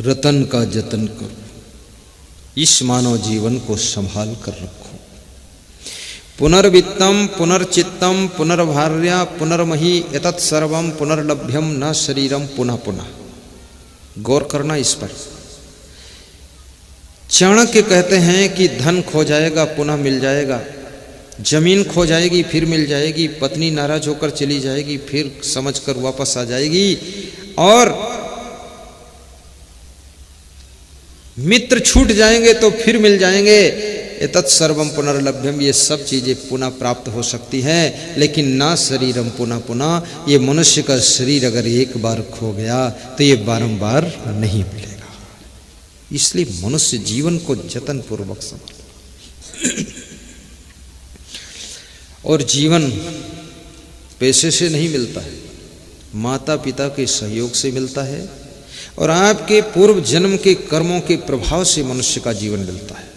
रतन का जतन करो, इस मानव जीवन को संभाल कर रखो। पुनर्वित्तम पुनर्चित्तम पुनर्भार्या पुनर्मही एतत् सर्वम पुनर्लभ्यम न शरीरम पुनः पुनः। गौर करना इस पर। चाणक्य कहते हैं कि धन खो जाएगा पुनः मिल जाएगा, जमीन खो जाएगी फिर मिल जाएगी, पत्नी नाराज होकर चली जाएगी फिर समझकर वापस आ जाएगी, और मित्र छूट जाएंगे तो फिर मिल जाएंगे। एतत् सर्वम पुनर्लभ्यम, ये सब चीजें पुनः प्राप्त हो सकती हैं, लेकिन ना शरीरम पुनः पुनः। ये मनुष्य का शरीर अगर एक बार खो गया तो ये बारंबार नहीं मिलेगा। इसलिए मनुष्य जीवन को जतन पूर्वक संभाले। और जीवन पैसे से नहीं मिलता है, माता पिता के सहयोग से मिलता है, और आपके पूर्व जन्म के कर्मों के प्रभाव से मनुष्य का जीवन मिलता है।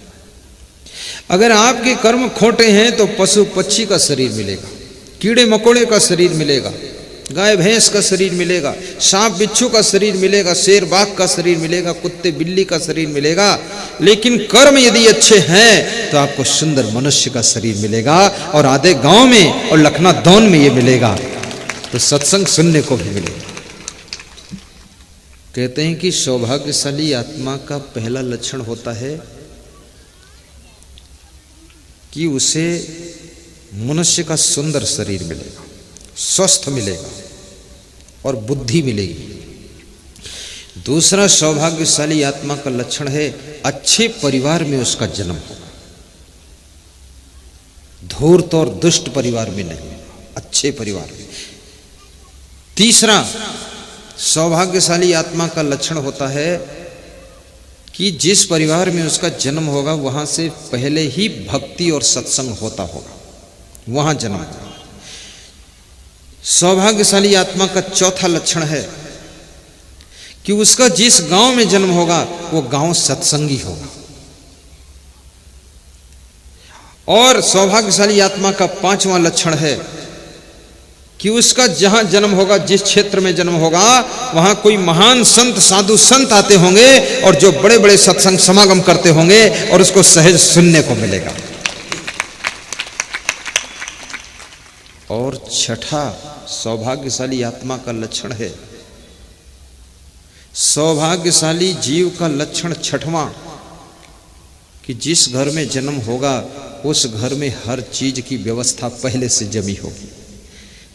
अगर आपके कर्म खोटे हैं तो पशु पक्षी का शरीर मिलेगा, कीड़े मकोड़े का शरीर मिलेगा, गाय भैंस का शरीर मिलेगा, सांप बिच्छू का शरीर मिलेगा, शेर बाघ का शरीर मिलेगा, कुत्ते बिल्ली का शरीर मिलेगा। लेकिन कर्म यदि अच्छे हैं तो आपको सुंदर मनुष्य का शरीर मिलेगा, और आधे गांव में और लखनादौन में ये मिलेगा, तो सत्संग सुनने को भी मिलेगा। कहते हैं कि सौभाग्यशाली आत्मा का पहला लक्षण होता है कि उसे मनुष्य का सुंदर शरीर मिलेगा, स्वस्थ मिलेगा और बुद्धि मिलेगी। दूसरा सौभाग्यशाली आत्मा का लक्षण है अच्छे परिवार में उसका जन्म होगा, धूर्त और दुष्ट परिवार में नहीं, अच्छे परिवार में। तीसरा सौभाग्यशाली आत्मा का लक्षण होता है कि जिस परिवार में उसका जन्म होगा वहां से पहले ही भक्ति और सत्संग होता होगा, वहां जन्म होगा। सौभाग्यशाली आत्मा का चौथा लक्षण है कि उसका जिस गांव में जन्म होगा वो गांव सत्संगी होगा। और सौभाग्यशाली आत्मा का पांचवा लक्षण है कि उसका जहां जन्म होगा, जिस क्षेत्र में जन्म होगा, वहां कोई महान संत साधु संत आते होंगे और जो बड़े बड़े सत्संग समागम करते होंगे और उसको सहज सुनने को मिलेगा। और छठा सौभाग्यशाली आत्मा का लक्षण है, सौभाग्यशाली जीव का लक्षण छठवां, कि जिस घर में जन्म होगा उस घर में हर चीज की व्यवस्था पहले से जमी होगी।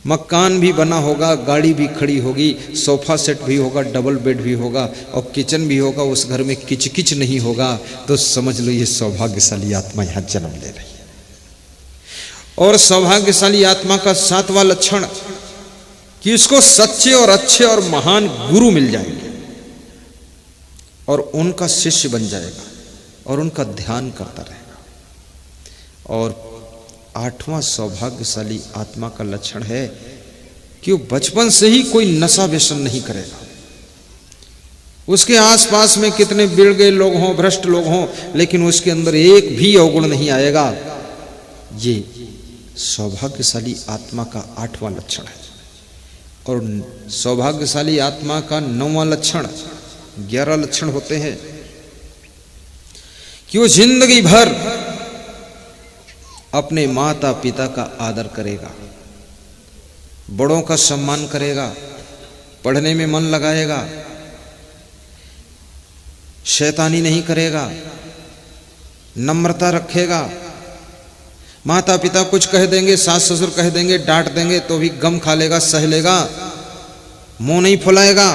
मकान भी बना होगा, गाड़ी भी खड़ी होगी, सोफा सेट भी होगा, डबल बेड भी होगा और किचन भी होगा, उस घर में किचकिच नहीं होगा, तो समझ लो ये सौभाग्यशाली आत्मा यहां जन्म ले रही है। और सौभाग्यशाली आत्मा का सातवां लक्षण कि उसको सच्चे और अच्छे और महान गुरु मिल जाएंगे और उनका शिष्य बन जाएगा और उनका ध्यान करता रहेगा। और आठवां सौभाग्यशाली आत्मा का लक्षण है कि वो बचपन से ही कोई नशा व्यसन नहीं करेगा। उसके आसपास में कितने बिगड़े लोग हों, भ्रष्ट लोग हों, लेकिन उसके अंदर एक भी अवगुण नहीं आएगा। ये सौभाग्यशाली आत्मा का आठवां लक्षण है। और सौभाग्यशाली आत्मा का नौवां लक्षण, 11 लक्षण होते हैं कि वो जिंदगी भर अपने माता पिता का आदर करेगा, बड़ों का सम्मान करेगा, पढ़ने में मन लगाएगा, शैतानी नहीं करेगा, नम्रता रखेगा। माता पिता कुछ कह देंगे, सास ससुर कह देंगे, डांट देंगे तो भी गम खा लेगा, सह लेगा, मुंह नहीं फुलाएगा।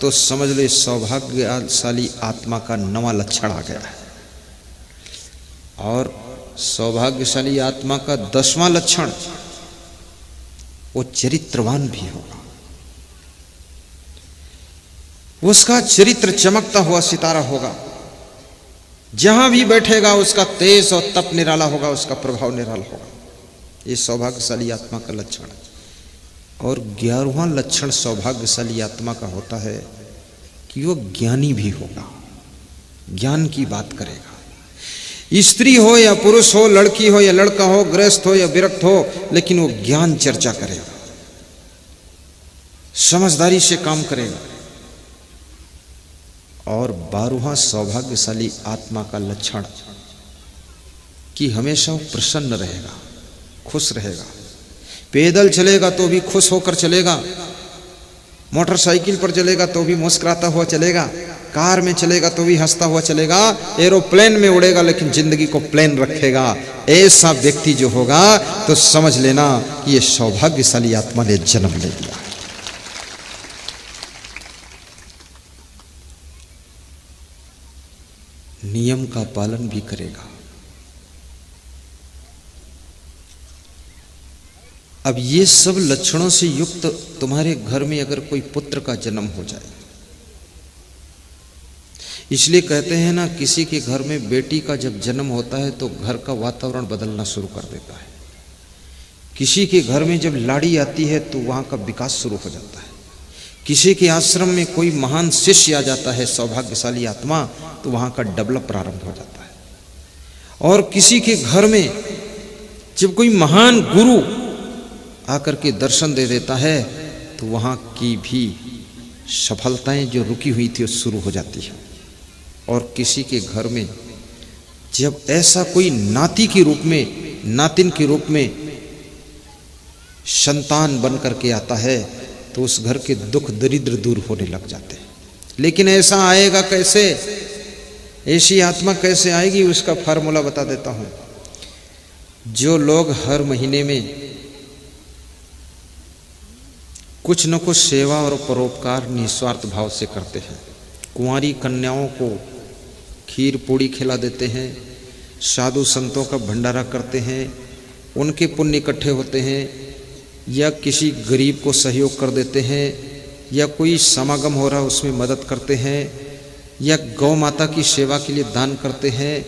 तो समझ लो सौभाग्यशाली आत्मा का नवा लक्षण आ गया है। और सौभाग्यशाली आत्मा का 10वां लक्षण, वो चरित्रवान भी होगा। उसका चरित्र चमकता हुआ सितारा होगा, जहां भी बैठेगा उसका तेज और तप निराला होगा, उसका प्रभाव निराला होगा। ये सौभाग्यशाली आत्मा का लक्षण है। और 11वां लक्षण सौभाग्यशाली आत्मा का होता है कि वो ज्ञानी भी होगा, ज्ञान की बात करेगा। स्त्री हो या पुरुष हो, लड़की हो या लड़का हो, गृहस्थ हो या विरक्त हो, लेकिन वो ज्ञान चर्चा करेगा, समझदारी से काम करेगा। और 12वां सौभाग्यशाली आत्मा का लक्षण कि हमेशा वो प्रसन्न रहेगा, खुश रहेगा। पैदल चलेगा तो भी खुश होकर चलेगा, मोटरसाइकिल पर चलेगा तो भी मुस्कुराता हुआ चलेगा, कार में चलेगा तो भी हंसता हुआ चलेगा, एरोप्लेन में उड़ेगा लेकिन जिंदगी को प्लेन रखेगा। ऐसा व्यक्ति जो होगा तो समझ लेना कि ये सौभाग्यशाली आत्मा ने जन्म ले लिया। नियम का पालन भी करेगा। अब ये सब लक्षणों से युक्त तुम्हारे घर में अगर कोई पुत्र का जन्म हो जाए, इसलिए कहते हैं ना, किसी के घर में बेटी का जब जन्म होता है तो घर का वातावरण बदलना शुरू कर देता है। किसी के घर में जब लाड़ी आती है तो वहाँ का विकास शुरू हो जाता है। किसी के आश्रम में कोई महान शिष्य आ जाता है, सौभाग्यशाली आत्मा, तो वहाँ का डेवलप प्रारंभ हो जाता है। और किसी के घर में जब कोई महान गुरु आकर के दर्शन दे देता है तो वहाँ की भी सफलताएं जो रुकी हुई थी वो शुरू हो जाती है। और किसी के घर में जब ऐसा कोई नाती के रूप में, नातिन के रूप में संतान बन करके आता है तो उस घर के दुख दरिद्र दूर होने लग जाते हैं। लेकिन ऐसा आएगा कैसे, ऐसी आत्मा कैसे आएगी, उसका फार्मूला बता देता हूं। जो लोग हर महीने में कुछ न कुछ सेवा और परोपकार निस्वार्थ भाव से करते हैं, कुंवारी कन्याओं को खीर पूड़ी खिला देते हैं, साधु संतों का भंडारा करते हैं, उनके पुण्य इकट्ठे होते हैं, या किसी गरीब को सहयोग कर देते हैं, या कोई समागम हो रहा है उसमें मदद करते हैं, या गौ माता की सेवा के लिए दान करते हैं,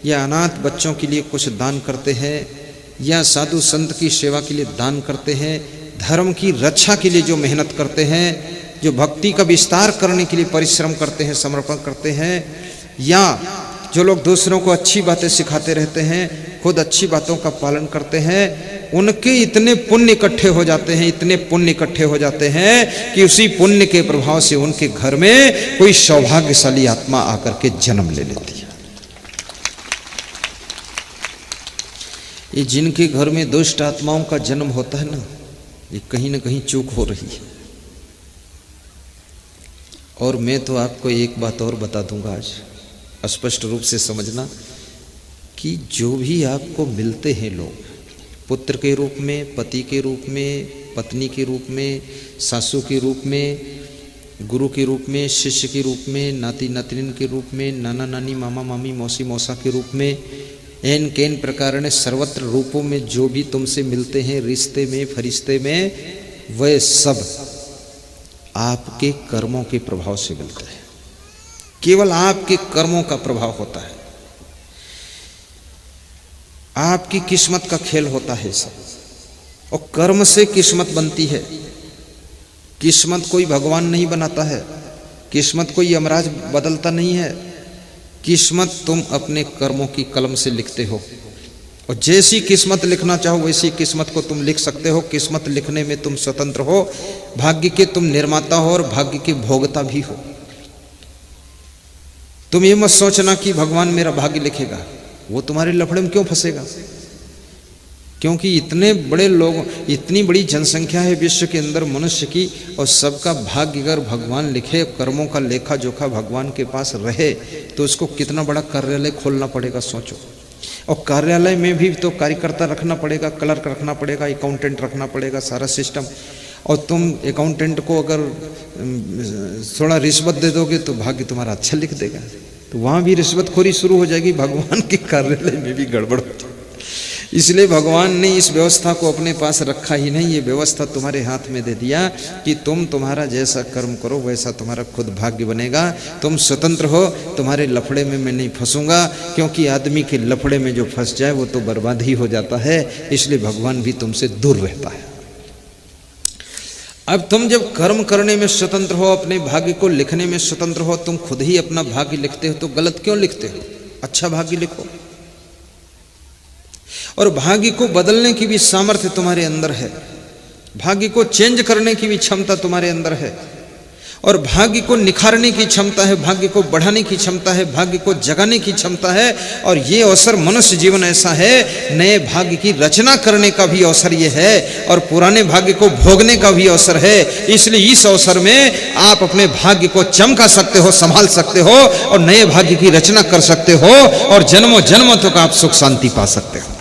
या अनाथ बच्चों के लिए कुछ दान करते हैं, या साधु संत की सेवा के लिए दान करते हैं, धर्म की रक्षा के लिए जो मेहनत करते हैं, जो भक्ति का विस्तार करने के लिए परिश्रम करते हैं, समर्पण करते हैं, या जो लोग दूसरों को अच्छी बातें सिखाते रहते हैं, खुद अच्छी बातों का पालन करते हैं, उनके इतने पुण्य इकट्ठे हो जाते हैं, इतने पुण्य इकट्ठे हो जाते हैं कि उसी पुण्य के प्रभाव से उनके घर में कोई सौभाग्यशाली आत्मा आकर के जन्म ले लेती है। ये जिनके घर में दुष्ट आत्माओं का जन्म होता है ना, ये कहीं ना कहीं चूक हो रही है। और मैं तो आपको एक बात और बता दूंगा आज, स्पष्ट रूप से समझना कि जो भी आपको मिलते हैं लोग, पुत्र के रूप में, पति के रूप में, पत्नी के रूप में, सासू के रूप में, गुरु के रूप में, शिष्य के रूप में, नाती नातिन के रूप में, नाना नानी, मामा मामी, मौसी मौसा के रूप में, एन केन प्रकार ने सर्वत्र रूपों में जो भी तुमसे मिलते हैं, रिश्ते में, फरिश्ते में, वह सब आपके कर्मों के प्रभाव से मिलते हैं। केवल आपके कर्मों का प्रभाव होता है, आपकी किस्मत का खेल होता है सब, और कर्म से किस्मत बनती है। किस्मत कोई भगवान नहीं बनाता है, किस्मत कोई यमराज बदलता नहीं है, किस्मत तुम अपने कर्मों की कलम से लिखते हो, और जैसी किस्मत लिखना चाहो वैसी किस्मत को तुम लिख सकते हो। किस्मत लिखने में तुम स्वतंत्र हो, भाग्य के तुम निर्माता हो और भाग्य के भोगता भी हो। तुम ये मत सोचना कि भगवान मेरा भाग्य लिखेगा, वो तुम्हारे लफड़े में क्यों फंसेगा, क्योंकि इतने बड़े लोग, इतनी बड़ी जनसंख्या है विश्व के अंदर मनुष्य की, और सबका भाग्य अगर भगवान लिखे, कर्मों का लेखा जोखा भगवान के पास रहे, तो उसको कितना बड़ा कार्यालय खोलना पड़ेगा सोचो। और कार्यालय में भी तो कार्यकर्ता रखना पड़ेगा, क्लर्क रखना पड़ेगा, अकाउंटेंट रखना पड़ेगा, सारा सिस्टम। और तुम अकाउंटेंट को अगर थोड़ा रिश्वत दे दोगे तो भाग्य तुम्हारा अच्छा लिख देगा, तो वहाँ भी रिश्वतखोरी शुरू हो जाएगी, भगवान के कार्यालय में भी गड़बड़ हो जाएगी। इसलिए भगवान ने इस व्यवस्था को अपने पास रखा ही नहीं, ये व्यवस्था तुम्हारे हाथ में दे दिया कि तुम तुम्हारा जैसा कर्म करो वैसा तुम्हारा खुद भाग्य बनेगा। तुम स्वतंत्र हो, तुम्हारे लफड़े में मैं नहीं फंसूंगा, क्योंकि आदमी के लफड़े में जो फंस जाए वो तो बर्बाद ही हो जाता है, इसलिए भगवान भी तुमसे दूर रहता है। अब तुम जब कर्म करने में स्वतंत्र हो, अपने भाग्य को लिखने में स्वतंत्र हो, तुम खुद ही अपना भाग्य लिखते हो, तो गलत क्यों लिखते हो? अच्छा भाग्य लिखो। और भाग्य को बदलने की भी सामर्थ्य तुम्हारे अंदर है, भाग्य को चेंज करने की भी क्षमता तुम्हारे अंदर है। और भाग्य को निखारने की क्षमता है, भाग्य को बढ़ाने की क्षमता है, भाग्य को जगाने की क्षमता है। और ये अवसर मनुष्य जीवन ऐसा है, नए भाग्य की रचना करने का भी अवसर ये है और पुराने भाग्य को भोगने का भी अवसर है। इसलिए इस अवसर में आप अपने भाग्य को चमका सकते हो, संभाल सकते हो और नए भाग्य की रचना कर सकते हो और जन्मों जन्मों तक आप सुख शांति पा सकते हो।